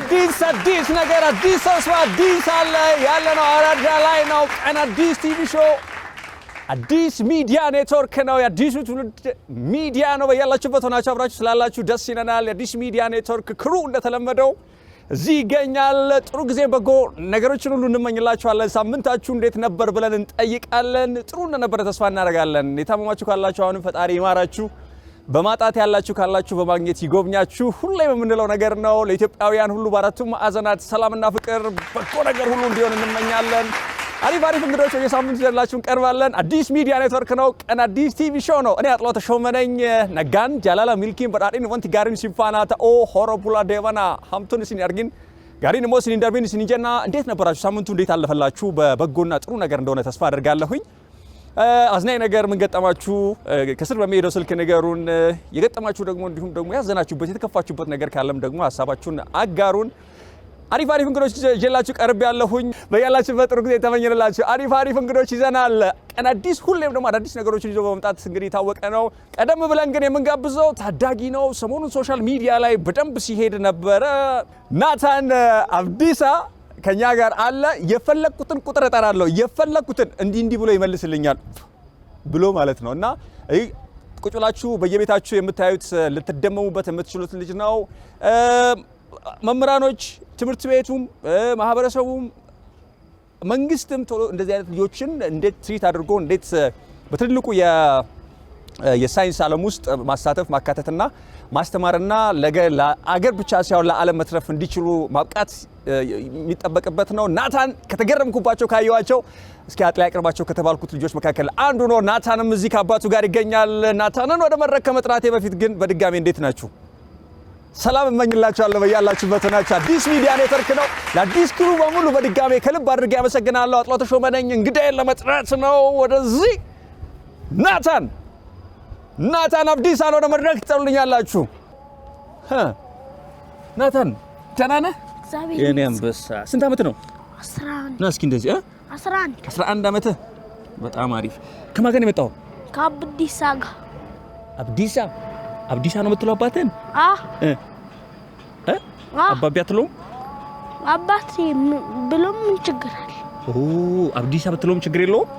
አዲስ ነገር አዲስ ተስፋ አዲስ አለ ያለነው አራዳ ላይ ነው። ቀን አዲስ ቲቪ ሾው አዲስ ሚዲያ ኔትወርክ ነው። የአዲሱ ትውልድ ሚዲያ ነው። በያላችሁበት ሆናችሁ አብራችሁ ስላላችሁ ደስ ይለናል። የአዲስ ሚዲያ ኔትወርክ ክሩ እንደተለመደው እዚህ ይገኛል። ጥሩ ጊዜ በጎ ነገሮችን ሁሉ እንመኝላችኋለን። ሳምንታችሁ እንዴት ነበር ብለን እንጠይቃለን። ጥሩ እንደነበረ ተስፋ እናደርጋለን። የታመማችሁ ካላችሁ አሁንም ፈጣሪ ይማራችሁ፣ በማጣት ያላችሁ ካላችሁ በማግኘት ይጎብኛችሁ። ሁሌም የምንለው ነገር ነው። ለኢትዮጵያውያን ሁሉ በአራቱም ማዕዘናት ሰላምና ፍቅር በጎ ነገር ሁሉ እንዲሆን እንመኛለን። አሪፍ እንግዶች በየሳምንቱ ይዘንላችሁ እንቀርባለን። አዲስ ሚዲያ ኔትወርክ ነው። ቀን አዲስ ቲቪ ሾው ነው። እኔ አጥሎ ተሾመ ነኝ። ነጋን ጃላላ ሚልኪን በዳዲን ወንቲ ጋሪን ሲፋና ተኦ ሆሮቡላ ዴቫና ሀምቱን ሲን ያርጊን ጋሪን ሞስን ኢንተርቪን ሲንጀና እንዴት ነበራችሁ? ሳምንቱ እንዴት አለፈላችሁ? በበጎና ጥሩ ነገር እንደሆነ ተስፋ አደርጋለሁኝ። አዝናኝ ነገር ምን ገጠማችሁ? ከስር በሚሄደው ስልክ ነገሩን። የገጠማችሁ ደግሞ እንዲሁም ደግሞ ያዘናችሁበት የተከፋችሁበት ነገር ካለም ደግሞ ሀሳባችሁን አጋሩን። አሪፍ እንግዶች ይዤላችሁ ቀርብ ያለሁኝ። በያላችሁበት ጥሩ ጊዜ ተመኘንላችሁ። አሪፍ እንግዶች ይዘናል። ቀን አዲስ ሁሌም ደግሞ አዳዲስ ነገሮችን ይዞ በመምጣት እንግዲህ የታወቀ ነው። ቀደም ብለን ግን የምንጋብዘው ታዳጊ ነው። ሰሞኑን ሶሻል ሚዲያ ላይ በደንብ ሲሄድ ነበረ። ናታን አብዲሳ ከኛ ጋር አለ። የፈለኩትን ቁጥር እጠራለሁ፣ የፈለኩትን እንዲህ ብሎ ይመልስልኛል ብሎ ማለት ነው። እና ቁጭ ብላችሁ በየቤታችሁ የምታዩት ልትደመሙበት የምትችሉት ልጅ ነው። መምህራኖች፣ ትምህርት ቤቱም፣ ማህበረሰቡም፣ መንግስትም ቶሎ እንደዚህ አይነት ልጆችን እንዴት ትሪት አድርጎ እንዴት በትልቁ የሳይንስ ዓለም ውስጥ ማሳተፍ ማካተትና ማስተማርና ለአገር ብቻ ሳይሆን ለዓለም መትረፍ እንዲችሉ ማብቃት የሚጠበቅበት ነው። ናታን ከተገረምኩባቸው ካየዋቸው እስኪ አጥላይ አቅርባቸው ከተባልኩት ልጆች መካከል አንዱ ነው። ናታንም እዚህ ከአባቱ ጋር ይገኛል። ናታንን ወደ መድረክ ከመጥራቴ በፊት ግን በድጋሚ እንዴት ናችሁ? ሰላም እመኝላችኋለሁ። በያላችሁበት ሆናችሁ አዲስ ሚዲያ ኔትወርክ ነው። ለአዲስ ክሩ በሙሉ በድጋሚ ከልብ አድርጌ አመሰግናለሁ። አጥሎ ተሾመ ነኝ። እንግዳዬን ለመጥራት ነው ወደዚህ ናታን አብዲሳን ወደ መድረክ ትጠሩልኛላችሁ። ናታን ደህና ነህ? የኔ አንበሳ ስንት ዓመት ነው? 11 ነው። እስኪ እንደዚህ 11 ዓመት። በጣም አሪፍ። ከማን ጋር ነው የመጣው? ከአብዲሳ ጋር። አብዲሳ ነው የምትለው አባትህን? አባቢ አትለውም? አባቴ ብሎም ምን ችግር አለ? አብዲሳ ብትለውም ችግር የለውም።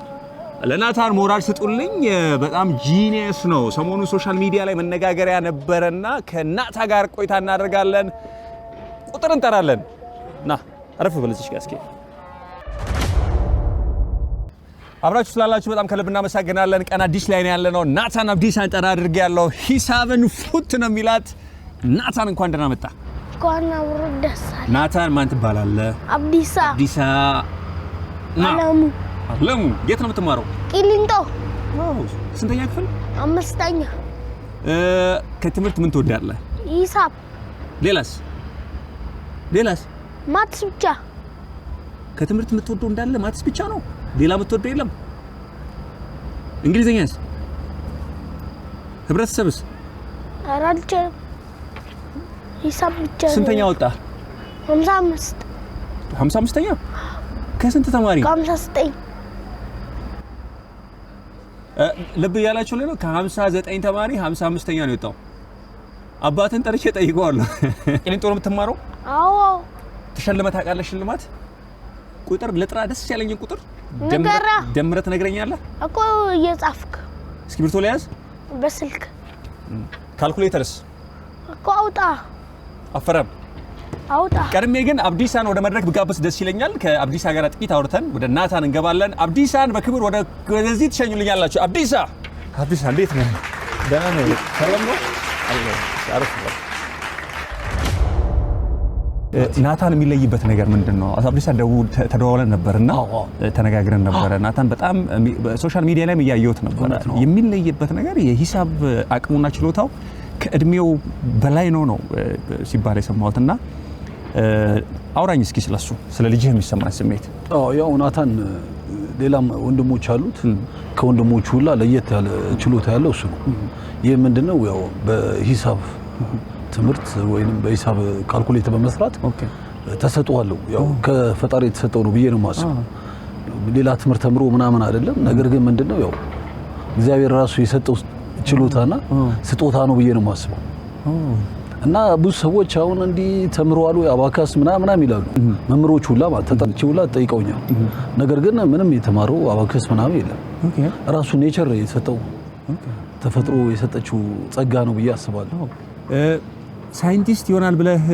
ለናታን ሞራል ስጡልኝ። በጣም ጂኒየስ ነው። ሰሞኑን ሶሻል ሚዲያ ላይ መነጋገሪያ ነበረና ከናታ ጋር ቆይታ እናደርጋለን። ቁጥር እንጠራለን። ና አረፍ በለዚሽ ጋር እስኪ አብራችሁ ስላላችሁ በጣም ከልብ እናመሰግናለን። ቀን አዲስ ላይ ነው ያለነው። ናታን አብዲሳን ጠራ አድርጌ ያለው ሂሳብን ፉት ነው የሚላት። ናታን እንኳን ደህና መጣ። እንኳን አብሮ ደስ አለ። ናታን ማን ትባላለህ? አብዲሳ አለሙ። የት ነው የምትማረው? ቂሊንጦ። ስንተኛ ክፍል? 5ኛ። ከትምህርት ምን ትወዳለህ? ሂሳብ። ሌላስ? ማትስ ብቻ። ከትምህርት የምትወደው እንዳለ ማትስ ብቻ ነው? ሌላ የምትወደው የለም? እንግሊዘኛስ? ህብረተሰብስ? አራልቼ ሂሳብ ብቻ። ስንተኛ ወጣ? 55። 55ኛ? ከስንት ተማሪ? 59። ልብ ያላችሁ ላይ ነው። ከ59 ተማሪ 55ኛ ነው የወጣው። አባትን ጠርቼ ጠይቀዋለሁ። ቂሊንጦ ነው የምትማረው? አዎ። ተሸልመህ ታውቃለህ? ሽልማት ቁጥር ልጥራ፣ ደስ ያለኝን ቁጥር ደምረህ ትነግረኛለህ እኮ እየጻፍክ። እስክሪብቶ ላይ ያዝ። በስልክ ካልኩሌተርስ እኮ አውጣ። አፈረም አውጣ። ቀድሜ ግን አብዲሳን ወደ መድረክ ብጋብስ ደስ ይለኛል። ከአብዲሳ ጋር ጥቂት አውርተን ወደ ናታን እንገባለን። አብዲሳን በክብር ወደዚህ ትሸኙልኛላችሁ። አብዲሳ እንዴት ነህ? ደህና ነኝ። ሰላም ነው? አሪፍ ነው። ናታን የሚለይበት ነገር ምንድነው? አብዲሳ ተደዋውለን ነበርና ተነጋግረን ነበረ። ናታን በጣም ሶሻል ሚዲያ ላይ ያያየሁት ነበር። የሚለይበት ነገር የሂሳብ አቅሙና ችሎታው ከእድሜው በላይ ነው ሲባል የሰማሁትና አውራኝ እስኪ ስለሱ ስለ ልጅህ የሚሰማን ስሜት። ያው ናታን ሌላም ወንድሞች አሉት። ከወንድሞቹ ሁላ ለየት ያለ ችሎታ ያለው እሱ ነው። ይህ ምንድነው? ያው በሂሳብ ትምህርት ወይንም በሂሳብ ካልኩሌት በመስራት ተሰጥቷለሁ። ያው ከፈጣሪ የተሰጠው ነው ብዬ ነው የማስበው። ሌላ ትምህርት ተምሮ ምናምን አይደለም። ነገር ግን ምንድነው ያው እግዚአብሔር ራሱ የሰጠው ችሎታና ስጦታ ነው ብዬ ነው የማስበው። እና ብዙ ሰዎች አሁን እንዲህ ተምረዋል ወይ አባካስ ምናምን ይላሉ። መምህሮች ሁላ ማለት ተጠርቼ ሁላ ጠይቀውኛል። ነገር ግን ምንም የተማረው አባካስ ምናምን የለም። ራሱ ኔቸር የሰጠው ተፈጥሮ የሰጠችው ጸጋ ነው ብዬ አስባለሁ። ሳይንቲስት ይሆናል ብለህ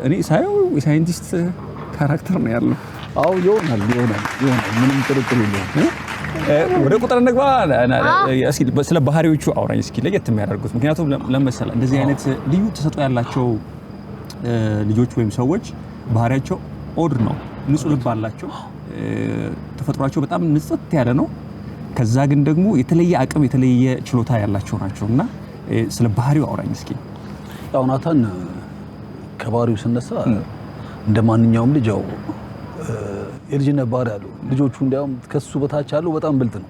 እኔ ሳይው የሳይንቲስት ካራክተር ነው ያለው። አዎ ይሆናል ምንም ጥርጥር የለውም። ወደ ቁጥር እንግባ። እስኪ ስለ ባህሪዎቹ አውራኝ እስኪ ለየት የሚያደርጉት። ምክንያቱም ለምሳሌ እንደዚህ አይነት ልዩ ተሰጥኦ ያላቸው ልጆች ወይም ሰዎች ባህሪያቸው ኦድ ነው። ንጹህ ልብ አላቸው። ተፈጥሯቸው በጣም ንጽት ያለ ነው። ከዛ ግን ደግሞ የተለየ አቅም የተለየ ችሎታ ያላቸው ናቸውና ስለ ባህሪው አውራኝ እስኪ። ያው ናታን ከባህሪው ስነሳ እንደማንኛውም ልጅ ያው የልጅነት ባህሪ ያለው ልጆቹ እንዲያውም ከሱ በታች ያለው በጣም ብልጥ ነው።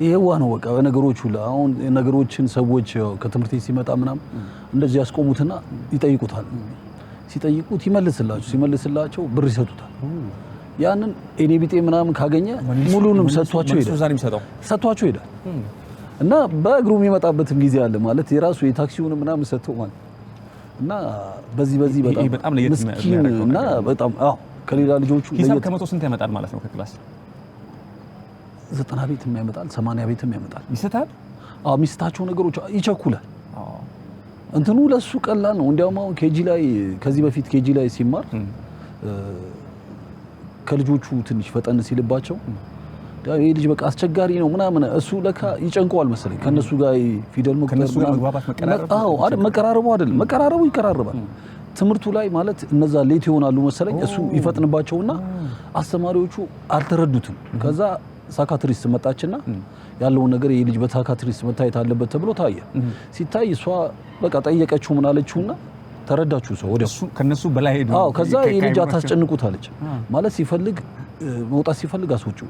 ይሄዋ ነው በቃ በነገሮች ሁሉ። አሁን ነገሮችን ሰዎች ከትምህርት ሲመጣ ምናምን እንደዚህ ያስቆሙትና ይጠይቁታል። ሲጠይቁት ሲመልስላቸው ብር ይሰጡታል። ያንን እኔ ቢጤ ምናምን ካገኘ ሙሉንም ሰጥቷቸው ይሄዳል። እና በእግሩ የሚመጣበትም ጊዜ አለ ማለት የራሱ የታክሲውን ምናምን ሰጥቶ ማለት እና በዚህ በጣም ምስኪን እና በጣም ከሌላ ልጆቹ ሂሳብ ከመቶ ስንት ያመጣል ማለት ነው? ከክላስ 90 ቤትም ያመጣል 80 ቤትም ያመጣል። ይስታል። ሚስታቸው ነገሮች ይቸኩላል። እንትኑ ለሱ ቀላል ነው። እንዲያውም አሁን ከዚህ በፊት ኬጂ ላይ ሲማር ከልጆቹ ትንሽ ፈጠን ሲልባቸው ይሄ ልጅ በቃ አስቸጋሪ ነው ምናምን እሱ ለካ ይጨንቀዋል መሰለኝ ከነሱ ጋር ፊደል መቀራረቡ ይቀራረባል። ትምህርቱ ላይ ማለት እነዛ ሌት ይሆናሉ መሰለኝ እሱ ይፈጥንባቸውና አስተማሪዎቹ አልተረዱትም። ከዛ ሳይካትሪስት መጣችና ያለውን ነገር ይሄ ልጅ በሳይካትሪስት መታየት አለበት ተብሎ ታየ። ሲታይ እሷ በቃ ጠየቀችው ምን አለችውና ተረዳችሁ ሰው ወዲያው ከነሱ በላይ ሄዱ። ከዛ ይሄ ልጅ አታስጨንቁት አለች ማለት ሲፈልግ መውጣት ሲፈልግ አስወጪው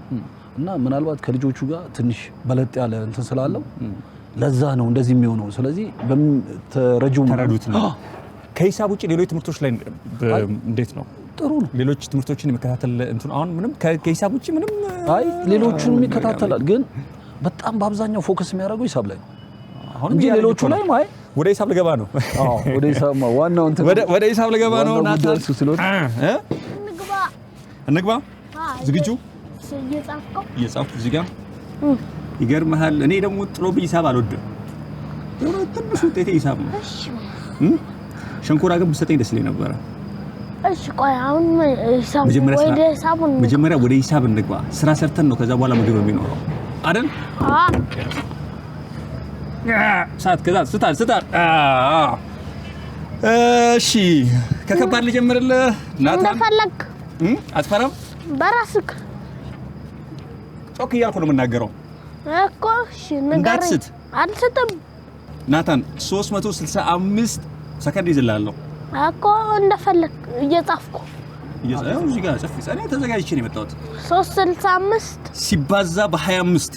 እና ምናልባት ከልጆቹ ጋር ትንሽ በለጥ ያለ እንትን ስላለው ለዛ ነው እንደዚህ የሚሆነው። ስለዚህ ተረዱት ነው። ከሂሳብ ውጪ ሌሎች ትምህርቶች ላይ እንዴት ነው? ጥሩ ነው። ሌሎች ትምህርቶችን የመከታተል እንትን አሁን ምንም ከሂሳብ ውጪ ምንም ሌሎቹንም ይከታተላል፣ ግን በጣም በአብዛኛው ፎከስ የሚያደርገው ሂሳብ ላይ ነው እንጂ ሌሎቹ ላይ ወደ ሂሳብ ልገባ ነው። ወደ ሂሳብ ዋናው እንትን ወደ ሂሳብ ልገባ ነው። ናታን እንግባ። ዝግጁ? እየጻፍኩ እዚህ ጋር ይገርምሃል። እኔ ደግሞ ጥሎብኝ ሂሳብ አልወድም። ትንሽ ውጤቴ ሂሳብ ነው። ሸንኮራ ግን ብትሰጠኝ ደስ ይለኝ ነበረ። እሺ ቆይ አሁን መጀመሪያ ወደ ሂሳብ እንግባ። ስራ ሰርተን ነው ከዛ በኋላ ምግብ የሚኖረው አይደል? ከዛ ስታል። እሺ ከከባድ ልጀምርልህ ናታን። እንደፈለክ አትፈራም? በራስክ ጮክ እያልኩ ነው የምናገረው እኮ። እሺ እንዳትስት። አልስትም ናታን። 365 ሰከንድ ይዝላለሁ እኮ እንደፈለክ እየጻፍኩ እዚህ ጋር ጽፌ እኔ ተዘጋጅቼ ነው የመጣሁት። 365 ሲባዛ በ25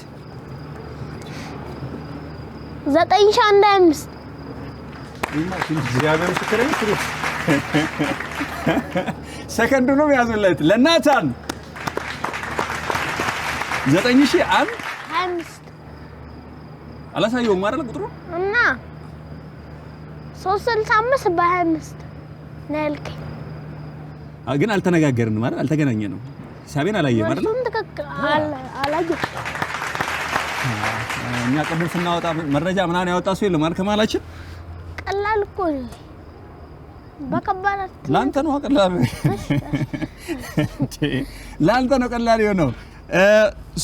9,005 እግዚአብሔር ምስክሬ ነው። ሰከንዱ ነው ያዙለት ለናታን 9,025 አላሳየውም አይደል ቁጥሩ እና 365 በ25 ነው ያልከኝ። ግን አልተነጋገርንም አይደል? አልተገናኘንም። ሂሳቤን አላየም አይደል? አላየም። እኛ ቅድም ስናወጣ መረጃ ምናምን ያወጣ ሰው የለም አይደል? ከማላችን ቀላል እኮ ነው። በከባድ ላንተ ነው ቀላል። ላንተ ነው ቀላል የሆነው።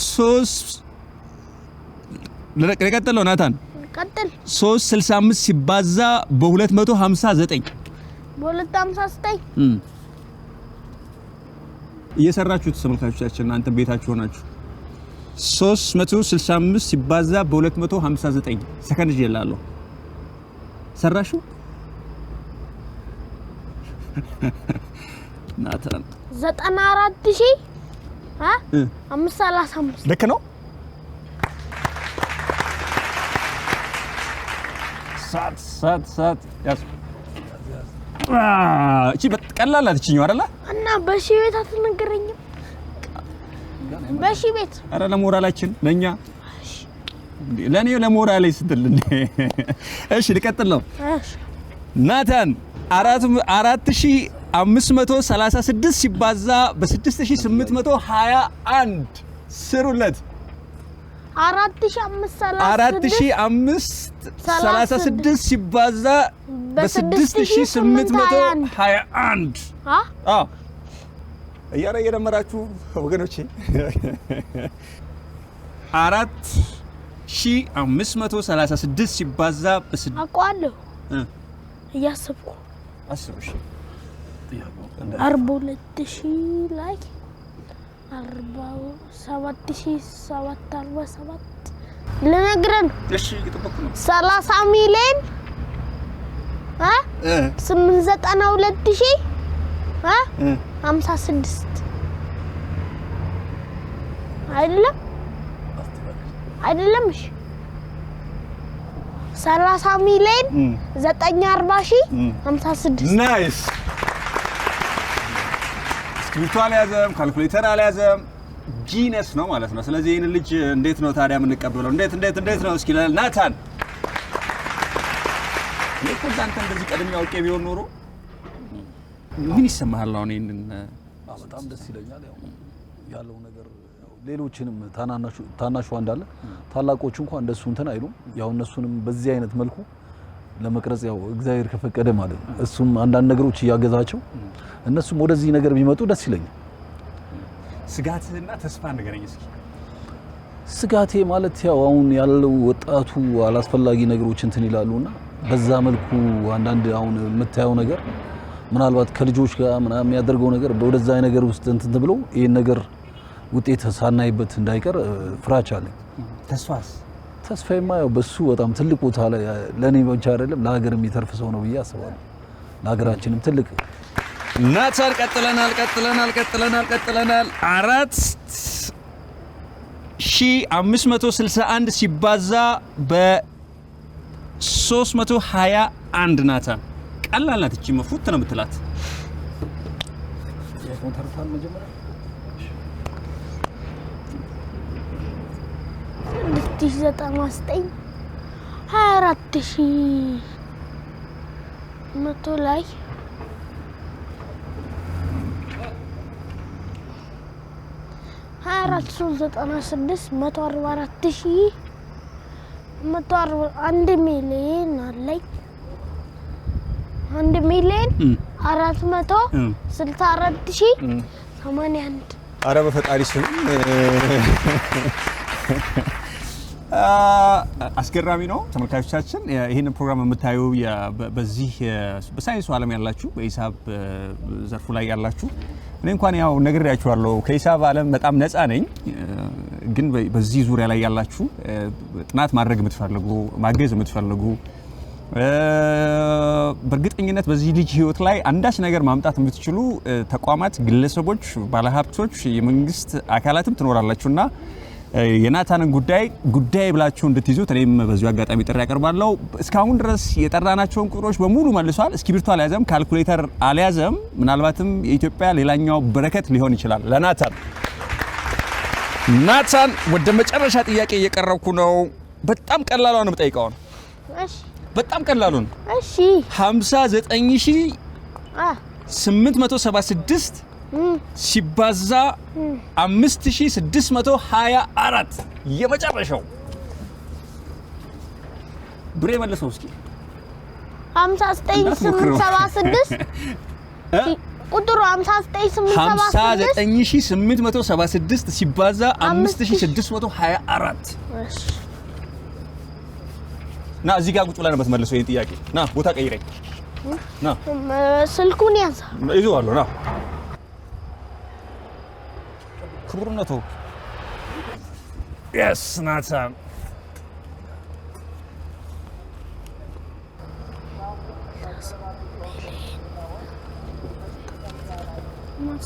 3 ለቀጥለው ናታን ቀጥል። 365 ሲባዛ በ259 እየሰራችሁት ተመልካቾቻችን እናንተ ቤታችሁ ሆናችሁ 365 ሲባዛ በ259 ሰከንድ ይላልው ሰራሹ ናታን 94,535 ልክ ነው። ሳት ያስ እቺ በቀላል አትችኛው አይደለ? እና በሺ ቤት አትነገረኝም። በሺ ቤት አረ ለሞራላችን ለኛ ለኔ ለሞራሌ ስትል እሺ ልቀጥል ነው። ናታን 4536 ሲባዛ በ6821 ስሩለት 4536 ሲባዛ በ6821 እያለ እየደመራችሁ ወገኖቼ 4536 ሲባዛ አቋለሁ እያሰብኩ አስቡሽ 42000 ላይ 47747 ለነግረን እሺ እየተጠበቁ ነው 30 ሚሊዮን 892000 56 አይደለም እሺ 30 ሚሊዮን 940,000 56 ናይስ ስክሪፕቱ አልያዘም ካልኩሌተር አልያዘም ጂነስ ነው ማለት ነው ስለዚህ ይሄን ልጅ እንዴት ነው ታዲያ የምንቀበለው እንዴት ነው እስኪ ናታን ለቆዳንተ እንደዚህ ቀድም ያውቄ ቢሆን ኖሮ ምን ይሰማሃል አሁን ይሄንን በጣም ደስ ይለኛል ያለው ነገር ሌሎችንም ታናሹ እንዳለ ታላቆቹ እንኳን እንደሱ እንትን አይሉም ያው እነሱንም በዚህ አይነት መልኩ ለመቅረጽ ያው እግዚአብሔር ከፈቀደ ማለት ነው እሱም አንዳንድ ነገሮች ያገዛቸው እነሱም ወደዚህ ነገር ቢመጡ ደስ ይለኛል ስጋትና ተስፋ ነገረኝ እስኪ ስጋቴ ማለት ያው አሁን ያለው ወጣቱ አላስፈላጊ ነገሮች እንትን ይላሉና በዛ መልኩ አንዳንድ አሁን የምታየው ነገር ምናልባት ከልጆች ጋር ምናምን ያደርገው ነገር ወደዛ ነገር ውስጥ እንትን ብሎ ይሄን ነገር ውጤት ሳናይበት እንዳይቀር ፍራቻ አለኝ ተስፋዬማ ያው በሱ በጣም ትልቅ ቦታ ላይ ለኔ ብቻ አይደለም ለሀገርም የሚተርፍ ሰው ነው ብዬ አስባለሁ ለሀገራችንም ትልቅ ናታን ቀጥለናል 4561 ሲባዛ በ321 ናታን ቀላል ናት እቺ መፉት ነው የምትላት የኮንትራክት መጀመሪያ 2099 24000 መቶ ላይ 24396 144000 1 ሚሊዮን አለኝ 1 ሚሊዮን 464081 አረ በፈጣሪ ስም አስገራሚ ነው ተመልካቾቻችን ይሄን ፕሮግራም የምታዩ በዚህ በሳይንሱ ዓለም ያላችሁ በሂሳብ ዘርፉ ላይ ያላችሁ እኔ እንኳን ያው ነግሬያችኋለሁ ከሂሳብ ዓለም በጣም ነፃ ነኝ ግን በዚህ ዙሪያ ላይ ያላችሁ ጥናት ማድረግ የምትፈልጉ ማገዝ የምትፈልጉ በእርግጠኝነት በዚህ ልጅ ህይወት ላይ አንዳች ነገር ማምጣት የምትችሉ ተቋማት ግለሰቦች ባለሀብቶች የመንግስት አካላትም ትኖራላችሁና የናታንን ጉዳይ ብላችሁ እንድትይዙት እኔም በዚሁ አጋጣሚ ጥሪ ያቀርባለሁ እስካሁን ድረስ የጠራናቸውን ቁጥሮች በሙሉ መልሷል እስክሪብቶ አልያዘም ካልኩሌተር አልያዘም ምናልባትም የኢትዮጵያ ሌላኛው በረከት ሊሆን ይችላል ለናታን ወደ መጨረሻ ጥያቄ እየቀረብኩ ነው በጣም ቀላሉ ነው የምጠይቀው እሺ በጣም ቀላሉ ነው እሺ 59876 ሲባዛ 5624 የመጨረሻው ብሬ መልሰው እስኪ 59876 ቁጥሩ 59876 ሲባዛ 5624 እሺ ና እዚህ ጋር ቁጭ ብለንበት መልሰው ይሄን ጥያቄ ና ቦታ ቀይረኝ ና ስልኩን ያንሳ ይዘዋለሁ ና ክቡርነቱ yes ናታን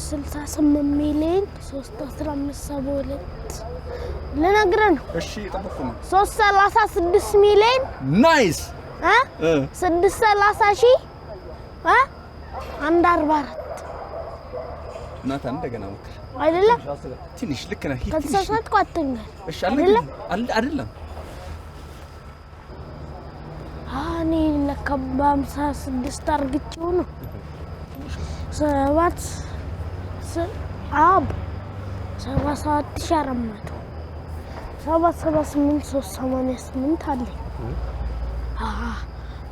68 ሚሊዮን 31572 ለነግረን እሺ ተጠብቁ ነው 336 ሚሊዮን ናይስ 630 ሺህ 144 ናታን እንደገና ሞክር አይደለም ትንሽ ልክ ነህ ከተሳሳትኩ አትንገር እሺ አይደለም እኔ ለከባምሳ 6 አርግቼው ነው 7 77400 778 አለኝ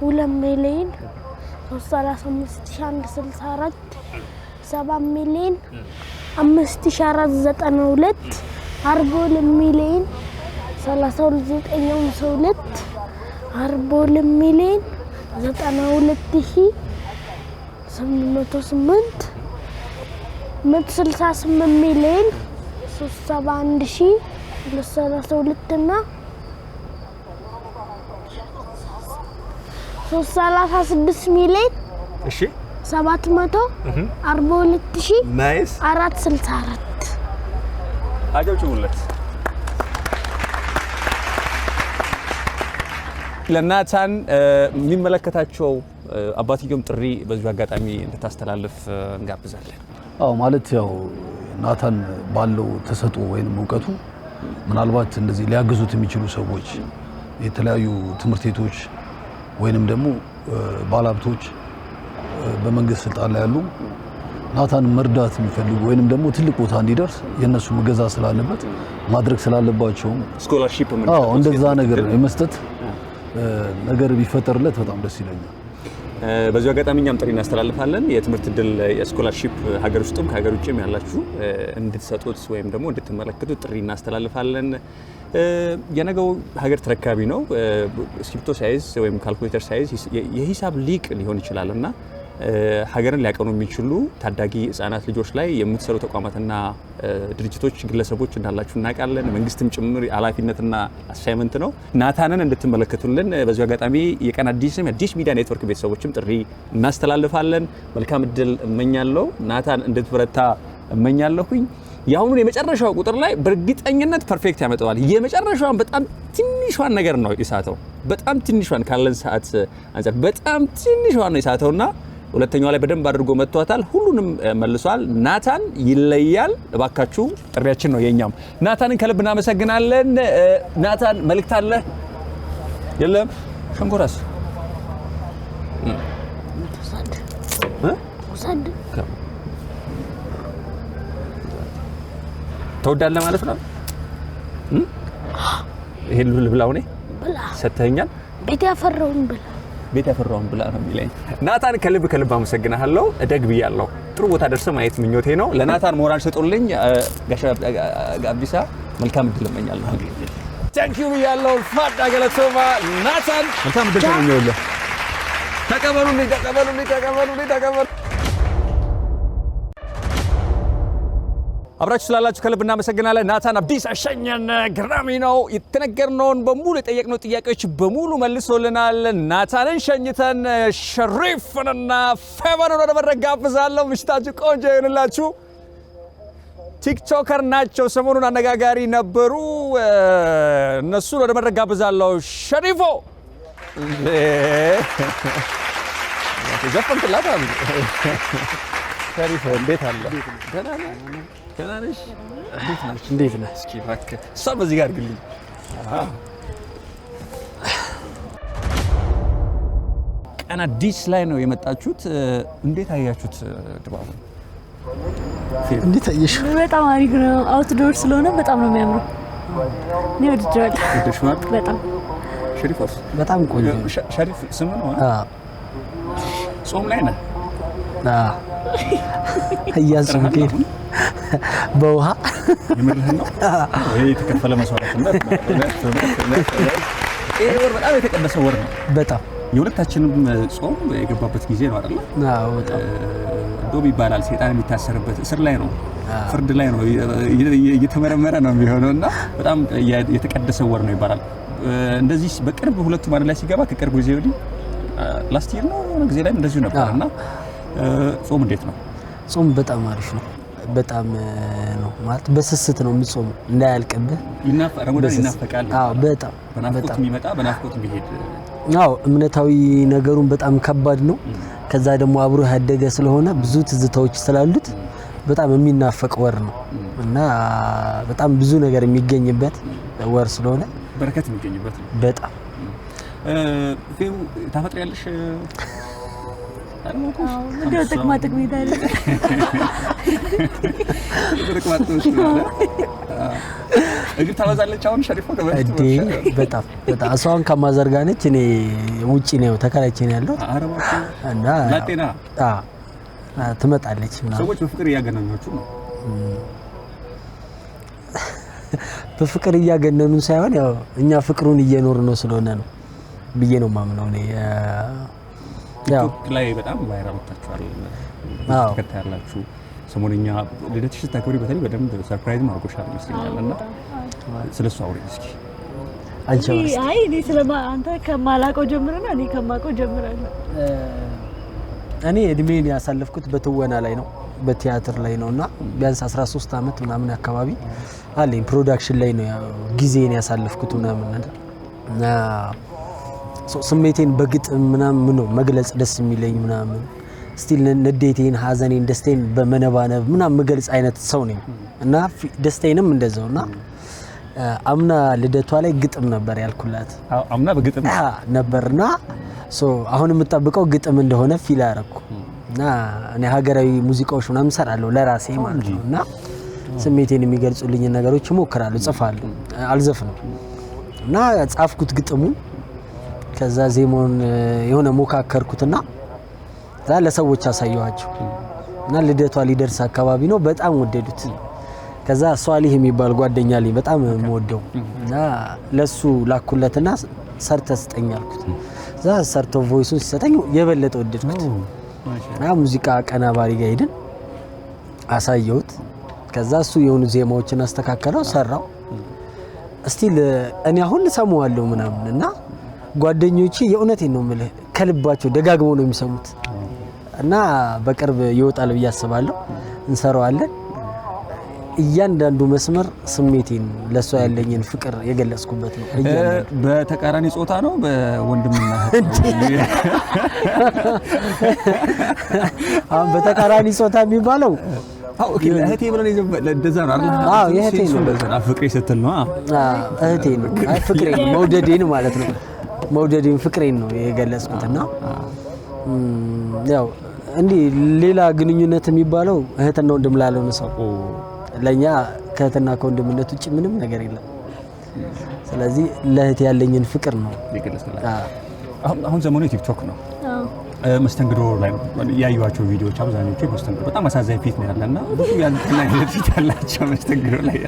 2 ሚሊዮን 335,164 7 ሚሊዮን 5492 42 ሚሊዮን 32,952 42 ሚሊዮን 92,808 168 ሚሊዮን 371,232 እና 336 ሚሊዮን እሺ 742,000 ናይስ 464 አጨብጭቡለት። ለናታን የሚመለከታቸው አባትየውም ጥሪ በዚሁ አጋጣሚ እንድታስተላልፍ እንጋብዛለን። አዎ ማለት ያው ናታን ባለው ተሰጥኦ ወይንም ዕውቀቱ ምናልባት እንደዚህ ሊያግዙት የሚችሉ ሰዎች የተለያዩ ትምህርት ቤቶች ወይንም ደግሞ ባለሀብቶች በመንግስት ስልጣን ላይ ያሉ ናታን መርዳት የሚፈልጉ ወይንም ደግሞ ትልቅ ቦታ እንዲደርስ የነሱ መገዛ ስላለበት ማድረግ ስላለባቸው ስኮላርሺፕ ምን እንደዛ ነገር የመስጠት ነገር ቢፈጠርለት በጣም ደስ ይለኛል። በዚሁ አጋጣሚ እኛም ጥሪ እናስተላልፋለን። የትምህርት እድል የስኮላርሺፕ ሀገር ውስጥም ከሀገር ውጭም ያላችሁ እንድትሰጡት ወይም ደግሞ እንድትመለከቱት ጥሪ እናስተላልፋለን። የነገው ሀገር ተረካቢ ነው። እስክሪብቶ ሳይዝ ወይም ካልኩሌተር ሳይዝ የሂሳብ ሊቅ ሊሆን ይችላልና ሀገርን ሊያቀኑ የሚችሉ ታዳጊ ህጻናት ልጆች ላይ የምትሰሩ ተቋማትና ድርጅቶች፣ ግለሰቦች እንዳላችሁ እናውቃለን። መንግስትም ጭምር ኃላፊነትና አሳይመንት ነው። ናታንን እንድትመለከቱልን በዚሁ አጋጣሚ የቀን አዲስ ሚዲያ ኔትወርክ ቤተሰቦችም ጥሪ እናስተላልፋለን። መልካም እድል እመኛለሁ። ናታን እንድትበረታ እመኛለሁኝ። የአሁኑን የመጨረሻው ቁጥር ላይ በእርግጠኝነት ፐርፌክት ያመጣዋል። የመጨረሻውን በጣም ትንሿን ነገር ነው የሳተው። በጣም ትንሿን ካለን ሰዓት አንፃር በጣም ትንሿን ነው የሳተውና ሁለተኛው ላይ በደንብ አድርጎ መጥቷታል። ሁሉንም መልሷል። ናታን ይለያል። እባካችሁ ጥሪያችን ነው የኛም። ናታንን ከልብ እናመሰግናለን። ናታን መልእክት አለ? የለም? ሸንኮራስ ተወዳለህ ማለት ነው። ይሄን ሁሉ ብላው ነው ሰተኛል። ቤት ያፈራውን ብላ ነው የሚለኝ። ናታን ከልብ አመሰግናለሁ። እደግ ብያለሁ። ጥሩ ቦታ ደርሰህ ማየት ምኞቴ ነው። ለናታን ሞራል ስጡልኝ። ጋሻ ጋቢሳ መልካም እድል እመኛለሁ። ታንክ ዩ ብያለሁ። ፋዳ ገለቶማ ናታን መልካም እድል እመኛለሁ። ተቀበሉልኝ። አብራችሁ ስላላችሁ ከልብ እናመሰግናለን። ናታን አብዲስ አሸኘን። ገራሚ ነው። የተነገርነውን በሙሉ የጠየቅነው ጥያቄዎች በሙሉ መልሶልናል። ናታንን ሸኝተን ሸሪፍንና ፌቨንን ወደ መድረክ ጋብዛለሁ። ምሽታችሁ ቆንጆ ይሁንላችሁ። ቲክቶከር ናቸው፣ ሰሞኑን አነጋጋሪ ነበሩ። እነሱን ወደ መድረክ ጋብዛለሁ። ሸሪፎ ዘፈንክላት አሉ። ሸሪፎ እንዴት አለ? ደህና ነሽ? እንዴት ነህ? እስኪ እባክህ እሷን በዚህ ጋር አድርግልኝ። ቀን አዲስ ላይ ነው የመጣችሁት። እንዴት አያችሁት ድባቡን? እንዴት አየሽው? በጣም አሪፍ ነው። አውትዶር ስለሆነ በጣም ነው የሚያምረው። እኔ ወድጄዋለሁ። ወድጄዋለሁ በጣም። ሸሪፎስ? በጣም ቆንጆ ነው። ሸሪፍ ስም ነው? ጾም ላይ ነህ? እያጾምከኝ በውሃ የምርህን ነው? ይሄ የተከፈለ መስዋዕትነት ነው። ይሄ ወር በጣም የተቀደሰ ወር ነው። በጣም የሁለታችንም ጾም የገባበት ጊዜ ነው አይደል? አዎ በጣም ዶብ ይባላል። ሰይጣን የሚታሰርበት እስር ላይ ነው፣ ፍርድ ላይ ነው፣ እየተመረመረ ነው የሚሆነውና በጣም የተቀደሰ ወር ነው ይባላል። እንደዚህ በቅርብ ሁለቱም አንድ ላይ ሲገባ ከቅርብ ጊዜ ወዲህ ላስት ይር ነው ጊዜ ላይ እንደዚሁ ነበርና ጾም እንዴት ነው? ጾም በጣም አሪፍ ነው። በጣም ነው ማለት በስስት ነው የምጾመው እንዳያልቅብህ። ረመዳን ይናፈቃል። አዎ በጣም በናፍቆት የሚመጣ በናፍቆት የሚሄድ። አዎ እምነታዊ ነገሩን በጣም ከባድ ነው። ከዛ ደግሞ አብሮ ያደገ ስለሆነ ብዙ ትዝታዎች ስላሉት በጣም የሚናፈቅ ወር ነው እና በጣም ብዙ ነገር የሚገኝበት ወር ስለሆነ በረከት የሚገኝበት ነው። በጣም ፊልም ታፈጥሪያለሽ? ምንድነው ጥቅማ ይታለ እግር ታበዛለች አሁን ሸሪፎ እንዴ በጣም እሷን ከማዘርጋ ነች እኔ ውጪ ነው ተከራይቼ ነው ያለው እና ላጤና ትመጣለች ምናምን ሰዎች በፍቅር እያገናኟችሁ ነው በፍቅር እያገነኑን ሳይሆን ያው እኛ ፍቅሩን እየኖር ነው ስለሆነ ነው ብዬ ነው ማምነው እኔ ያው ላይ በጣም ቫይራል ወጣችኋል ተከታያላችሁ ሰሞንኛ ልደትሽ ታከብሪ በተለይ በደንብ ሰርፕራይዝ ማርጎሻል ይመስለኛልና ስለሱ አውሪ እስኪ አይ እኔ ስለማ አንተ ከማላቀው ጀምረና እኔ ከማቀው ጀምራለሁ እኔ እድሜን ያሳለፍኩት በትወና ላይ ነው በቲያትር ላይ ነውና ቢያንስ 13 አመት ምናምን አካባቢ አለኝ ፕሮዳክሽን ላይ ነው ጊዜን ያሳለፍኩት ምናምን እና ስሜቴን በግጥም ምናምን ነው መግለጽ ደስ የሚለኝ ምናምን ስቲል ንዴቴን ሀዘኔን ደስታዬን በመነባነብ ምናምን መግለጽ አይነት ሰው ነኝ እና ደስታዬንም እንደዛውና አምና ልደቷ ላይ ግጥም ነበር ያልኩላት አምና በግጥም ነበርና አሁን የምጠብቀው ግጥም እንደሆነ ፊል አደረኩ እና እኔ ሀገራዊ ሙዚቃዎች ምናምን ሰራለሁ ለራሴ ማለት ነውና ስሜቴን የሚገልጹልኝ ነገሮች እሞክራለሁ ጽፋለሁ አልዘፍንም እና ጻፍኩት ግጥሙ ከዛ ዜማውን የሆነ ሞካከርኩትና ለሰዎች አሳየዋቸው እና ልደቷ ሊደርስ አካባቢ ነው በጣም ወደዱት ከዛ ሷሊህ የሚባል ጓደኛ ላይ በጣም የምወደው እና ለሱ ላኩለትና ሰርተ ስጠኝ አልኩት ከዛ ሰርቶ ቮይሱን ሲሰጠኝ የበለጠ ወደድኩት እና ሙዚቃ ቀናባሪ ጋር ሄድን አሳየሁት ከዛ እሱ የሆኑ ዜማዎችን አስተካከለው ሰራው እስቲል እኔ አሁን ሰማዋለሁ ምናምንና ጓደኞቼ የእውነቴን ነው የምልህ ከልባቸው ደጋግመው ነው የሚሰሙት እና በቅርብ ይወጣል ብዬ አስባለሁ እንሰራዋለን እያንዳንዱ መስመር ስሜቴን ለሷ ያለኝን ፍቅር የገለጽኩበት ነው በተቃራኒ ጾታ ነው በወንድምና አሁን በተቃራኒ ጾታ የሚባለው ኦኬ እህቴ ብለን እንደዛ ነው አይደል የእህቴ ነው ፍቅሬ ስትል ነው እህቴ ነው አይ ፍቅሬ መውደዴን ማለት ነው መውደዴን ፍቅሬን ነው የገለጽኩትና ያው እንዴ ሌላ ግንኙነት የሚባለው እህትና ወንድም ላለው ነው ሰው ለኛ ከእህትና ከወንድምነት ውጪ ምንም ነገር የለም ስለዚህ ለእህት ያለኝን ፍቅር ነው ይገለጽላል አሁን ዘመኑ ቲክቶክ ነው መስተንግዶ ላይ ያዩዋቸው ቪዲዮዎች አብዛኞቹ መስተንግዶ በጣም አሳዛኝ ፊት ነው ያለና ብዙ ያንተና ፊት ያላቸው መስተንግዶ ላይ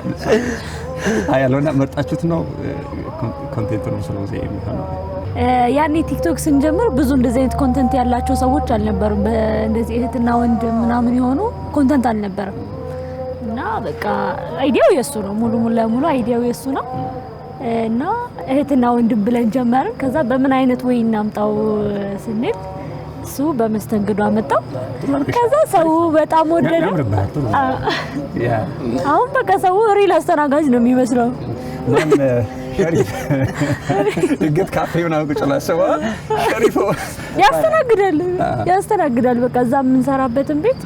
ያለውና መርጣችሁት ነው ኮንቴንት ነው ስለዚህ የሚሆነው ያኔ ቲክቶክ ስንጀምር ብዙ እንደዚህ አይነት ኮንቴንት ያላቸው ሰዎች አልነበሩም እንደዚህ እህትና ወንድም ምናምን የሆኑ ኮንቴንት አልነበረም እና በቃ አይዲያው የሱ ነው ሙሉ ለሙሉ አይዲያው የሱ ነው እና እህትና ወንድም ብለን ጀመርን ከዛ በምን አይነት ወይ እናምጣው ስንል እሱ በመስተንግዶ አመጣው ከዛ ሰው በጣም ወደደ አሁን በቃ ሰው ሪል አስተናጋጅ ነው የሚመስለው ማን ሸሪፍ ድግት ካፌ ምናምን ቁጭ ብላ ሰው ሸሪፍ ያስተናግዳል በቃ እዛ የምንሰራበትን ቤት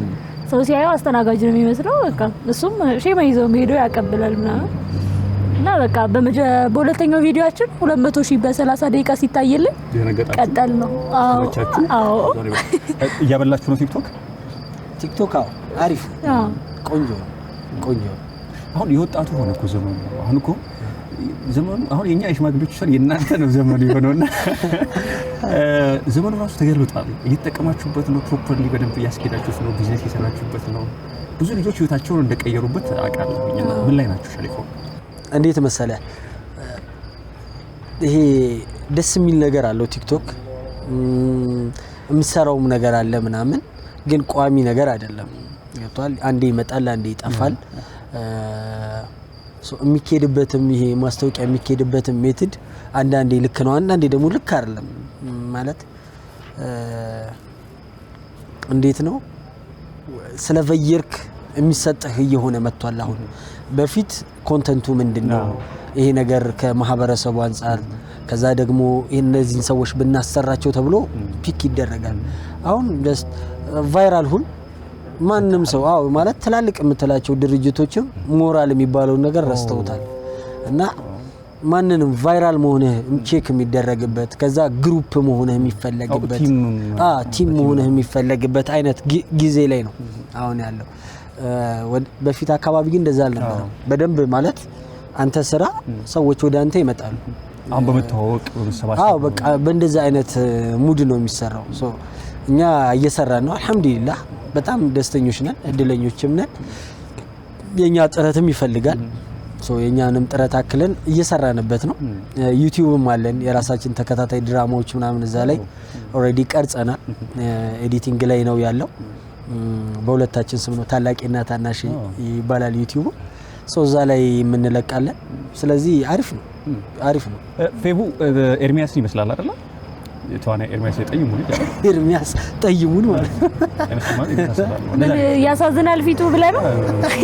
ሰው ሲያየው አስተናጋጅ ነው የሚመስለው በቃ እሱም ሼማ ይዘው ሄዶ ያቀብላል ምናምን እና በቃ በሁለተኛው ቪዲዮአችን 200,000 በ30 ደቂቃ ሲታይልን ቀጠል ነው አዎ እያበላችሁ ነው ቲክቶክ አሪፍ ቆንጆ አሁን የወጣቱ ሆነ እኮ ዘመኑ አሁን የኛ የሽማግሌዎች ሰው የናንተ ነው ዘመኑ የሆነውና ዘመኑ ራሱ ተገልብጧል እየተጠቀማችሁበት ነው ፕሮፐርሊ በደንብ ያስኬዳችሁት ነው ቢዝነስ እየሰራችሁበት ነው ብዙ ልጆች ህይወታቸውን እንደቀየሩበት አውቃለሁና ምን ላይ ናችሁ ሸሪፎ እንዴት መሰለ ይሄ ደስ የሚል ነገር አለው ቲክቶክ የምሰራውም ነገር አለ ምናምን ግን ቋሚ ነገር አይደለም ገብቷል አንዴ ይመጣል አንዴ ይጠፋል የሚኬድበትም ይሄ ማስታወቂያ የሚኬድበትም ሜትድ አንዳንዴ ልክ ነው አንዳንዴ ደግሞ ልክ አይደለም ማለት እንዴት ነው ስለፈየርክ የሚሰጥህ እየሆነ መጥቷል አሁን በፊት ኮንተንቱ ምንድነው ይሄ ነገር ከማህበረሰቡ አንፃር ከዛ ደግሞ እነዚህን ሰዎች ብናሰራቸው ተብሎ ፒክ ይደረጋል አሁን ቫይራል ሁን ማንንም ሰው ማለት ትላልቅ የምትላቸው ድርጅቶችም ሞራል የሚባለው ነገር ረስተውታል እና ማንንም ቫይራል መሆንህ ቼክ የሚደረግበት ከዛ ግሩፕ መሆንህ የሚፈለግበት ቲም መሆንህ የሚፈለግበት አይነት ጊዜ ላይ ነው አሁን ያለው። በፊት አካባቢ ግን እንደዛ አልነበረም። በደንብ ማለት አንተ ስራ ሰዎች ወደ አንተ ይመጣሉ። አሁን በመተዋወቅ በመሰባሰብ በቃ በእንደዛ አይነት ሙድ ነው የሚሰራው። እኛ እየሰራን ነው አልহামዱሊላህ በጣም ደስተኞች ነን፣ እድለኞችም ነን። የኛ ጥረትም ይፈልጋል። የኛንም ጥረት አክለን እየሰራንበት ነው። ዩቲዩብም አለን የራሳችን ተከታታይ ድራማዎች ምናምን እዛ ላይ ኦሬዲ ቀርጸናል። ኤዲቲንግ ላይ ነው ያለው። በሁለታችን ስም ነው ታላቂና ታናሽ ይባላል ዩቲዩብ። እዛ ላይ የምንለቃለን። ስለዚህ አሪፍ ነው። ፌቡ ኤርሚያስን ይመስላል አይደል? የተዋናይ ኤርሚያስ ጠይሙን ይላል። ኤርሚያስ ጠይሙን ማለት ምን ያሳዝናል ፊቱ ብለህ ነው?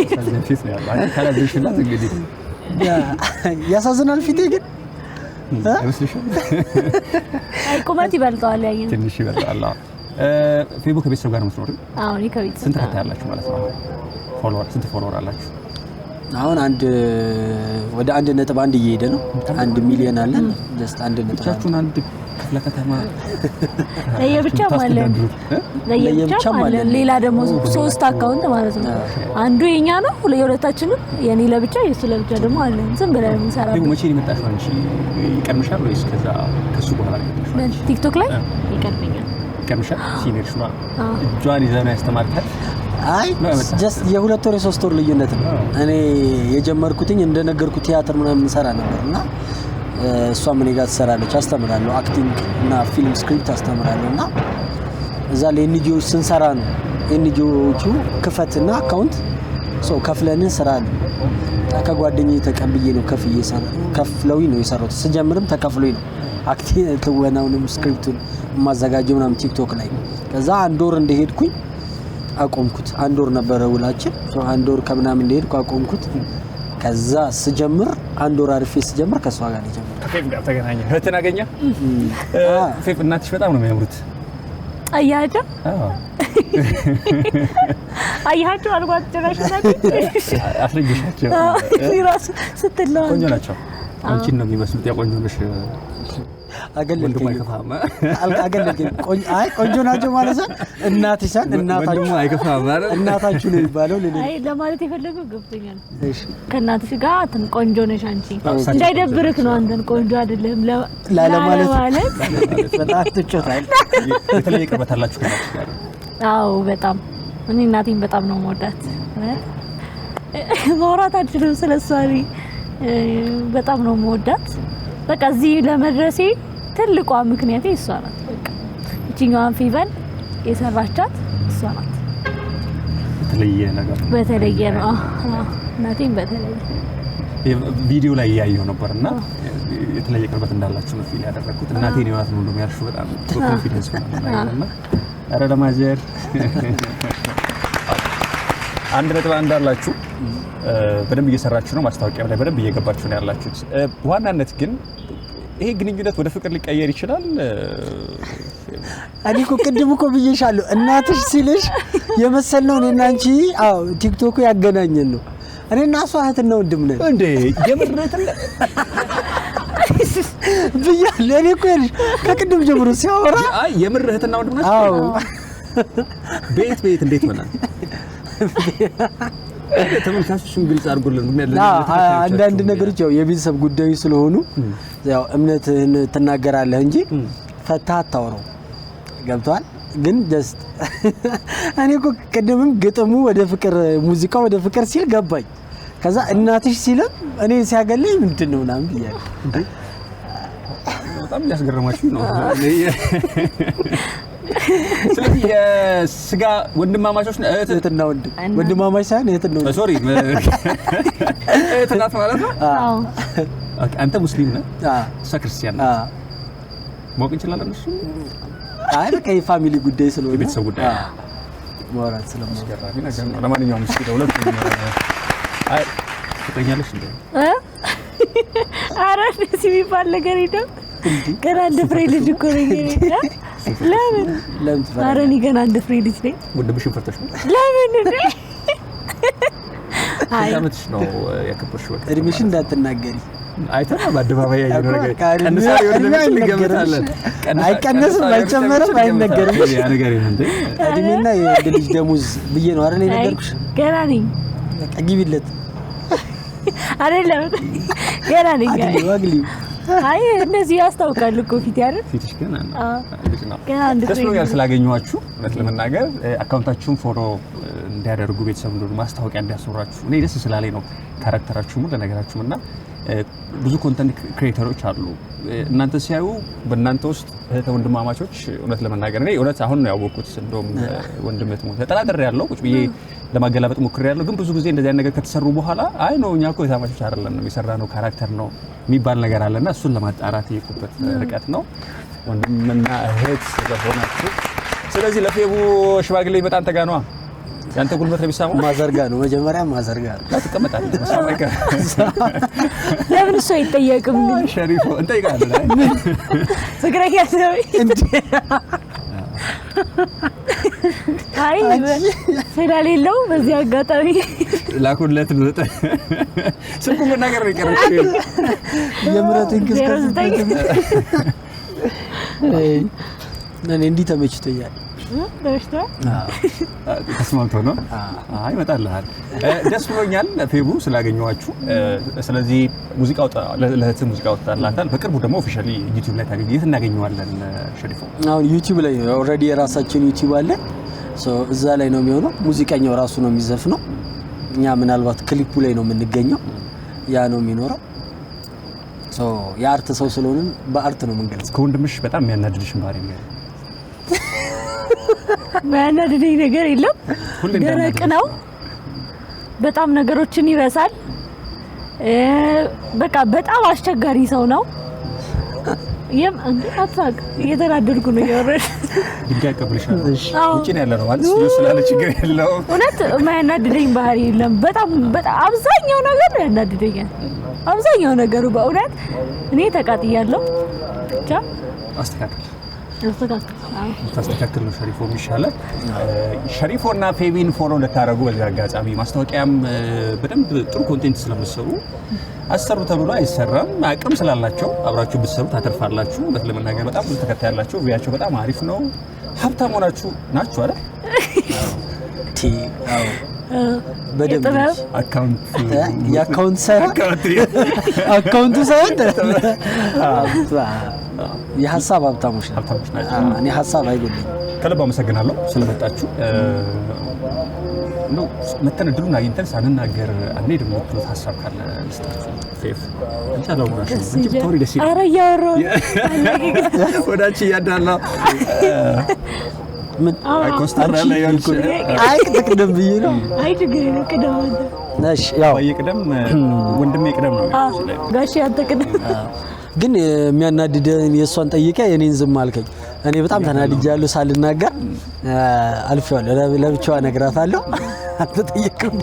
ያሳዝናል ፊት ነው ያለው። አንተ ካላዝሽላት እንግዲህ ያሳዝናል ፊቴ ግን አይመስልሽም? አይ ቁመት ይበልጣል ያየን ትንሽ ይበልጣል። ፌቡ ከቤተሰብ ጋር ነው የምትኖሪው? አዎ እኔ ከቤተሰብ ስንት ተከታይ ያላችሁ ማለት ነው? ስንት ፎሎወር አላችሁ? አሁን ወደ 1.1 እየሄደ ነው። 1 ሚሊዮን አለን። ጀስት 1.1 ብቻችሁን አንድ ክፍለ ከተማ ለየብቻም አለን። ሌላ ደግሞ 3 አካውንት ማለት ነው። አንዱ የኛ ነው፣ የሁለታችንም የኔ ለብቻ የሱ ለብቻ ደግሞ አለን። ዝም ብለን እንሰራለን። መቼ ነው የመጣሽው አንቺ? ይቀርምሻል ወይስ ከሱ በኋላ ነው የመጣሽው? ቲክቶክ ላይ ይቀርመኛል። ይቀርምሻል ሲኒርሽ ነው እጇን ይዘህ ነው ያስተማርካት? አይ ጀስት የሁለት ወር የሶስት ወር ልዩነት ነው። እኔ የጀመርኩትኝ እንደነገርኩት ቲያትር ምናምን እንሰራ ነበርና እሷ ምን ጋር ትሰራለች፣ አስተምራለሁ። አክቲንግ እና ፊልም ስክሪፕት አስተምራለሁና እዛ ላይ ኤንጂኦዎች ስንሰራ ነው ኤንጂኦዎቹ ክፈትና አካውንት ከፍለን እንሰራለን። ከጓደኛዬ ተቀብዬ ነው ከፍለውኝ ነው የሰራሁት። ስጀምርም ተከፍሎኝ ነው አክቲንግ ትወናውንም ስክሪፕቱን ማዘጋጀው ምናምን ቲክቶክ ላይ። ከዛ አንድ ወር እንደሄድኩኝ አቆምኩት። አንድ ወር ነበረ ውላችን። አንድ ወር ከምናምን እንደሄድኩ አቆምኩት። ከዛ ስጀምር አንድ ወር አርፌ ስጀምር ከሷ ጋር ነው ጀመረ። ፌፍ ጋር ተገናኘ። እህትን አገኘ? ፌፍ እናትሽ በጣም ነው የሚያምሩት። አያቸው አያቸው አልኳት። ጭራሽናት አስረጅሻቸው ራስ ስትለው ቆንጆ ናቸው። አንቺን ነው የሚመስሉት። ያቆንጆ ነሽ አገለልከኝ ቆንጆ ናቸው ማለት ነው። እናታችሁ አይከፋም ማለት እናታችሁ ነው የሚባለው። አይ ለማለት የፈለገው ገብቶኛል። እሺ ከእናትሽ ጋር ቆንጆ ነሽ አንቺ እንዳይደብርክ ነው። አንተን ቆንጆ አይደለም ለማለት በጣም ትጮታል። የተለየ ቅርበት አላችሁ ከእናትሽ ጋር? አዎ በጣም። እኔ እናቴን በጣም ነው የምወዳት። ማውራት አልችልም ስለሷ። በጣም ነው የምወዳት። በቃ እዚህ ለመድረሴ ትልቋ ምክንያቴ እሷ ናት። በቃ እቺኛዋን ፌቨን የሰራቻት እሷ ናት። በተለየ ነው። እናቴን በተለየ ቪዲዮ ላይ ያየው ነበርና የተለየ ቅርበት እንዳላችሁ ነው ፊል ያደረኩት። እናቴን የዋት ነው እንደሚያርሹ በጣም ኮንፊደንስ ሆነና አረ ለማዘር 1.1 አላችሁ። በደንብ እየሰራችሁ ነው። ማስታወቂያ ላይ በደንብ እየገባችሁ ነው ያላችሁት። ዋናነት ግን ይሄ ግንኙነት ወደ ፍቅር ሊቀየር ይችላል። እኔ እኮ ቅድም እኮ ብዬሻለሁ እናትሽ ሲልሽ የመሰልነው እኔና አንቺ ቲክቶክ ያገናኘን ነው። እኔና እሷ እህትና ወንድም ነን እንዴ? የምርነትን ብያለሁ። እኔ እኮ ከቅድም ጀምሮ ሲያወራ የምር እህትና ወንድም ናችሁ? ቤት እንዴት ሆነ? ተመልካቾችን ግልጽ አድርጎልን አንዳንድ ነገሮች ያው የቤተሰብ ጉዳይ ስለሆኑ ያው እምነትህን ትናገራለህ እንጂ ፈታ አታወራው። ገብቷል? ግን ጀስት እኔ እኮ ቅድምም ግጥሙ ወደ ፍቅር ሙዚቃው ወደ ፍቅር ሲል ገባኝ። ከዛ እናትሽ ሲልም እኔ ሲያገለኝ ምንድነው ምናምን ብያለሁ። በጣም ያስገረማችሁ ነው። ስለዚህ የስጋ ወንድማማቾች ነው። እህትና ወንድማማች ሳይሆን እህትና ወንድም። ሶሪ እህትና ማለት ነው። አዎ አንተ ሙስሊም ነህ፣ እሷ ክርስቲያን ነች። ማወቅ እንችላለን እሱ? አይ በቃ የፋሚሊ ጉዳይ ስለሆነ የቤተሰብ ጉዳይ ማውራት ስለማስገራሚ ነገር ነው። ለማንኛውም እስኪ ደውለት አይ ትጠኛለሽ እንዴ? አረ ደስ የሚባል ነገር የለም። ገና አንድ ፍሬ ልጅ እኮ ነኝ። ለምን ትፈራ? አረ እኔ ገና አንድ ፍሬ ልጅ ነኝ። ወንድምሽን ፈርተሽ ነው? ለምን እንዴ? አይ አመትሽ ነው ያከበርሽው? እድሜሽን እንዳትናገሪ አይተና በአደባባይ ያየነው ነገር ቀንሳ አይቀነስም አይጨመርም አይነገርም ያ ነገር እንዴ እድሜና የልጅ ደሞዝ ብዬ ነው አይደል የነገርኩሽ ገና ነኝ በቃ ግቢለት አይደለም ገና ነኝ ዋግሊ አይ እንደዚህ ያስታውቃል እኮ ፊት አይደል ፊትሽ ገና ነው ገና ደስ ብሎኛል ስላገኘኋችሁ እውነት ለመናገር አካውንታችሁን ፎሎ እንዲያደርጉ ቤተሰብ እንደሆነ ማስታወቂያ እንዲያሰራችሁ እኔ ደስ ስላለኝ ነው ካራክተራችሁም ለነገራችሁምና ብዙ ኮንተንት ክሬተሮች አሉ እናንተ ሲያዩ በእናንተ ውስጥ ወንድማማቾች እውነት ለመናገር እኔ እውነት አሁን ነው ያወቁት እንደውም ወንድምት ሞተ ተጠራጥሬ ያለው ቁጭ ብዬ ለማገላበጥ ሞክሬ ያለው ግን ብዙ ጊዜ እንደዚህ ነገር ከተሰሩ በኋላ አይ ነው እኛ እኮ የታማቾች አይደለም ነው የሰራነው ካራክተር ነው የሚባል ነገር አለና እሱን ለማጣራት የቆበት ርቀት ነው ወንድምና እህት ስለሆናችሁ ስለዚህ ለፌቡ ሽማግሌ በጣም ተጋኗ ያንተ ጉልበት ለቢሳሙ ማዘርጋ ነው መጀመሪያ ማዘርጋ ተቀመጣለህ ሰማይካ ለምን እሱ አይጠየቅም ሸሪፎ እንጠይቃለን ፍቅረኛ ነው እንዴ አይ ስለሌለው በዚህ አጋጣሚ ላኩለት ነው ስልኩ መናገር ነው ይቀርሽ የምረት እንክስካሴ ነን እንዲህ ተመችቶኛል ተስማምቶ ነው አይ መጣልሃል ደስ ብሎኛል ፌቡ ስላገኘዋችሁ ስለዚህ ሙዚቃው ለህት ሙዚቃው ተጣላታል በቅርቡ ደግሞ ኦፊሻሊ ዩቲዩብ ላይ ታገኙ የት እናገኘዋለን ሸሪፎ አሁን ዩቲዩብ ላይ ኦሬዲ የራሳችን ዩቲዩብ አለ ሶ እዛ ላይ ነው የሚሆነው ሙዚቀኛው ራሱ ነው የሚዘፍነው እኛ ምናልባት ክሊፑ ላይ ነው የምንገኘው ያ ነው የሚኖረው ሶ የአርት ሰው ስለሆነ በአርት ነው የምንገልጸው ከወንድምሽ በጣም የሚያናድድሽ ባህሪ ነው ማናደደኝ ነገር የለም ደረቅ ነው በጣም ነገሮችን ይረሳል በቃ በጣም አስቸጋሪ ሰው ነው እንዴ አትሳቅ እየተናደድኩ ነው ያወራሽ ድንጋይ ቀብልሻል ውጪ ነው ያለው ማለት ስላለ ችግር የለው እውነት ማያናድደኝ ባህሪ የለም በጣም አብዛኛው ነገር ያናድደኛል አብዛኛው ነገሩ በእውነት እኔ ተቃጥያለሁ ብቻ አስተካክል ታስተካክል ነው ሸሪፎ የሚሻለው ሸሪፎና ፌቢን ፎሎ ለታረጉ በዚህ አጋጣሚ ማስታወቂያም በደንብ ጥሩ ኮንቴንት ስለምትሰሩ አሰሩ ተብሎ አይሰራም አቅም ስላላቸው አብራችሁ ብትሰሩ ታተርፋላችሁ ለምናገር በጣም ብዙ ተከታይ ያላችሁ ቪያቸው በጣም አሪፍ ነው ሀብታም ሆናችሁ ናችሁ አይደል አዎ በደንብ አካውንት የአካውንት ሳይሆን አካውንቱ ሳይሆን የሀሳብ ሀብታሞች ናቸው እኔ ሀሳብ አይጎልኝ ከልብ አመሰግናለሁ ስለመጣችሁ ነው መተን እድሉን አግኝተን ሳንናገር አንሄድም የምትሉት ሀሳብ ካለ ልስጣችሁ ፌፍ እንቻለው ብራሽ እንጂ ቶሪ ደስ ይላል ኧረ እያወራሁ ወዳቺ ያዳላ ምን ኮስተር ላይ ያልኩ አይ ቅድም ብዬ ነው አይ ችግር ነው ቅድም እሺ ያው ይቅደም ወንድሜ ይቅደም ነው ጋሽ አንተ ቅድም ግን የሚያናድደኝ የሷን ጠይቀህ የኔን ዝም አልከኝ እኔ በጣም ተናድጃለሁ ሳልናገር አልፌዋለሁ ለብቻዋ ነግራታለሁ አትጠይቅም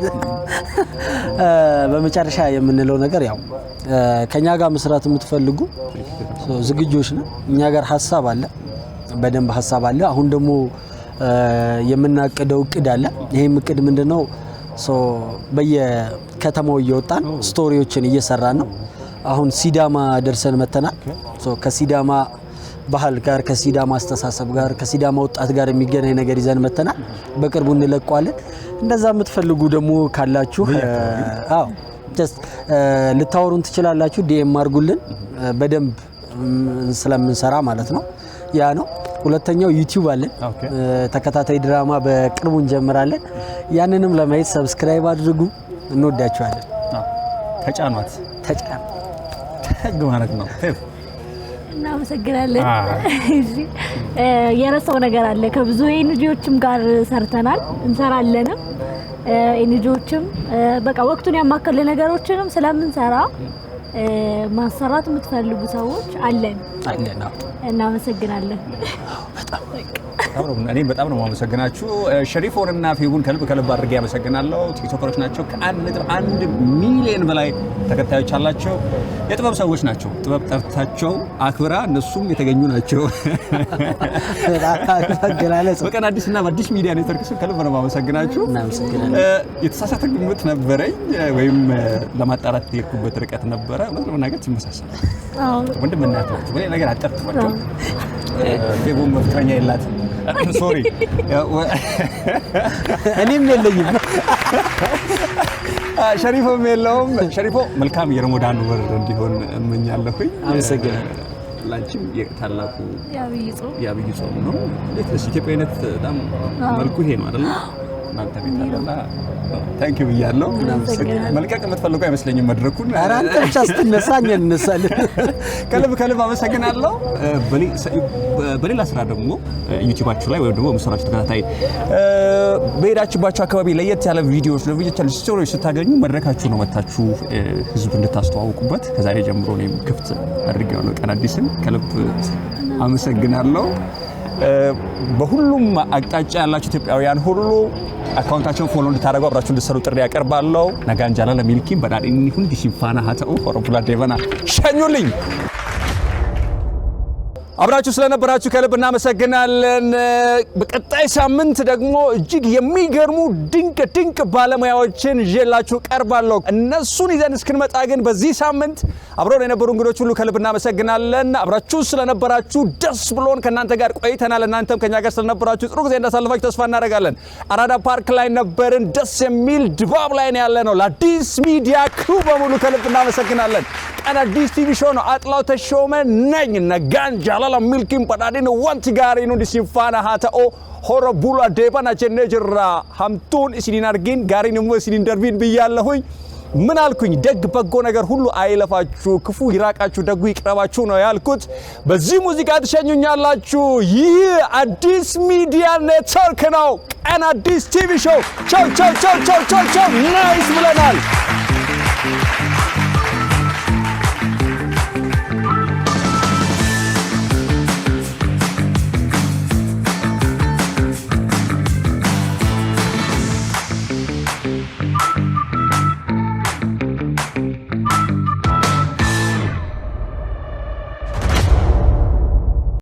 በመጨረሻ የምንለው ነገር ያው ከኛ ጋር መስራት የምትፈልጉ ዝግጆች ነን እኛ ጋር ሐሳብ አለ በደንብ ሐሳብ አለ አሁን ደግሞ የምናቀደው እቅድ አለ ይሄም እቅድ ምንድነው በየከተማው እየወጣን ስቶሪዎችን እየሰራን ነው አሁን ሲዳማ ደርሰን መተናል ከሲዳማ ባህል ጋር ከሲዳማ አስተሳሰብ ጋር ከሲዳማ ወጣት ጋር የሚገናኝ ነገር ይዘን መተናል በቅርቡ እንለቀዋለን እንደዛ የምትፈልጉ ደግሞ ካላችሁ አዎ ጀስት ልታወሩን ትችላላችሁ ዲኤም አድርጉልን በደንብ ስለምንሰራ ማለት ነው ያ ነው ሁለተኛው ዩቲዩብ አለን ተከታታይ ድራማ በቅርቡ እንጀምራለን ያንንም ለማየት ሰብስክራይብ አድርጉ እንወዳችኋለን ተጫኗት ተግማረት ነው እናመሰግናለን እሺ የረሳው ነገር አለ ከብዙ ኤንጂኦችም ጋር ሰርተናል እንሰራለንም ኤንጂኦችም በቃ ወቅቱን ያማከለ ነገሮችንም ስለምንሰራ ማሰራት የምትፈልጉ ሰዎች አለን አለን እናመሰግናለን በጣም እኔም በጣም ነው ማመሰግናችሁ ሸሪፎንና ፌቡን ከልብ አድርጌ ያመሰግናለሁ ቲክቶከሮች ናቸው ከ1.1 ሚሊዮን በላይ ተከታዮች አላቸው የጥበብ ሰዎች ናቸው ጥበብ ጠርታቸው አክብራ እነሱም የተገኙ ናቸው በቀን አዲስና በአዲስ ሚዲያ ኔትወርክ ስም ከልብ ነው ማመሰግናችሁ የተሳሳተ ግምት ነበረኝ ወይም ለማጣራት የሄድኩበት ርቀት ነበረ ነገር ይመሳሰላል ወንድም እናት ናቸው በሌላ ነገር አጠርጥፏቸው ፌቡም ፍቅረኛ የላትም ሶሪ እኔም የለኝም ሸሪፎም የለውም ሸሪፎ መልካም የረመዳን ወር እንዲሆን እመኛለሁኝ አመሰግናለሁ ላንቺም የታላቁ ያብይ ጾም ነው ለዚህ ኢትዮጵያዊነት በጣም መልኩ ይሄ ነው አይደል እናንተ ቤት አለና ታንክ ዩ ብያለሁ መልቀቅ የምትፈልጉ አይመስለኝም መድረኩን አራንተ ብቻ ስትነሳኝ እንነሳለን ከልብ አመሰግናለሁ በሌላ ስራ ደግሞ ዩቲዩባችሁ ላይ ወይ ደግሞ መስራች ተከታታይ በሄዳችሁባችሁ አካባቢ ለየት ያለ ቪዲዮዎች ለቪዲዮቻችሁ ስቶሪዎች ስታገኙ መድረካችሁ ነው መታችሁ ህዝብ እንድታስተዋውቁበት ከዛሬ ጀምሮ ነው ክፍት አድርጌው ነው ቀን አዲስን ከልብ አመሰግናለሁ በሁሉም አቅጣጫ ያላችሁ ኢትዮጵያውያን ሁሉ አካውንታቸውን ፎሎ እንድታደርጉ አብራችሁ እንድትሰሩ ጥሪ ያቀርባለሁ ነጋንጃላ ለሚልኪም በዳዲኒ ሁሉ ዲሲፋና ሀተው ሆሮፕላ ዴቨና ሸኙልኝ አብራችሁ ስለነበራችሁ ከልብ እናመሰግናለን በቀጣይ ሳምንት ደግሞ እጅግ የሚገርሙ ድንቅ ባለሙያዎችን ይዤላችሁ ቀርባለሁ እነሱን ይዘን እስክንመጣ ግን በዚህ ሳምንት አብረውን የነበሩ እንግዶች ሁሉ ከልብ እናመሰግናለን አብራችሁ ስለነበራችሁ ደስ ብሎን ከናንተ ጋር ቆይተናል እናንተም ከኛ ጋር ስለነበራችሁ ጥሩ ጊዜ እንዳሳለፋችሁ ተስፋ እናደርጋለን አራዳ ፓርክ ላይ ነበርን ደስ የሚል ድባብ ላይ ነው ያለነው ለአዲስ ሚዲያ ክሩ በሙሉ ከልብ እናመሰግናለን ቀን አዲስ ቲቪ ሾው ነው አጥላው ተሾመ ነኝ ነጋንጃላ ለሚልኪም በዳዲኒ ዋንቲ ጋሪ ነው ዲሲፋና ሀተኦ ሆሮ ቡላ ዴባና ጀነጅራ ሀምቱን እስኒን አርጊን ጋሪ ነው እስኒን ደርቢን ብያለሁኝ ምን አልኩኝ ደግ በጎ ነገር ሁሉ አይለፋችሁ ክፉ ይራቃችሁ ደጉ ይቅረባችሁ ነው ያልኩት በዚህ ሙዚቃ ተሸኙኛላችሁ ይህ አዲስ ሚዲያ ኔትወርክ ነው ቀን አዲስ ቲቪ ሾው ቻው ናይስ ብለናል